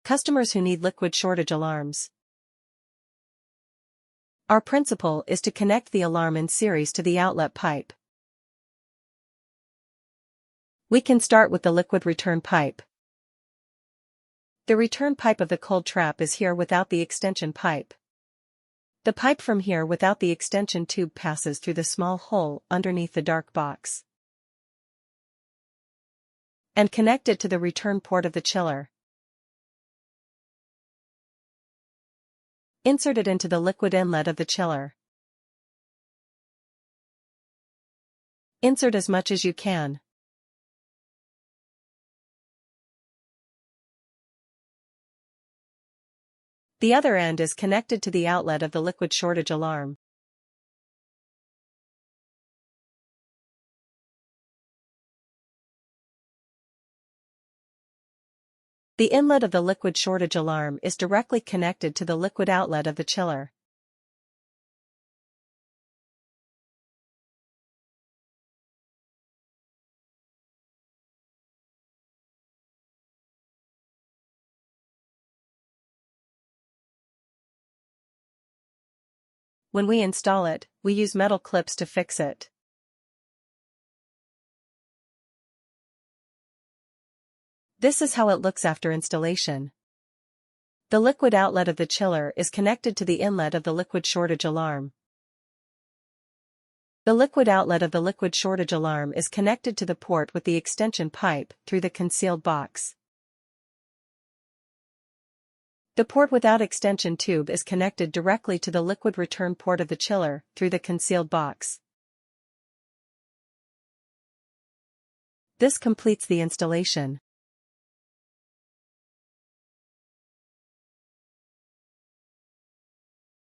Customers who need liquid shortage alarms. Our principle is to connect the alarm in series to the outlet pipe. We can start with the liquid return pipe. The return pipe of the cold trap is here without the extension pipe. The pipe from here without the extension tube passes through the small hole underneath the dark box and connected to the return port of the chiller. Insert it into the liquid inlet of the chiller. Insert as much as you can. The other end is connected to the outlet of the liquid shortage alarm. The inlet of the liquid shortage alarm is directly connected to the liquid outlet of the chiller. When we install it, we use metal clips to fix it. This is how it looks after installation. The liquid outlet of the chiller is connected to the inlet of the liquid shortage alarm. The liquid outlet of the liquid shortage alarm is connected to the port with the extension pipe through the concealed box. The port without extension tube is connected directly to the liquid return port of the chiller through the concealed box. This completes the installation.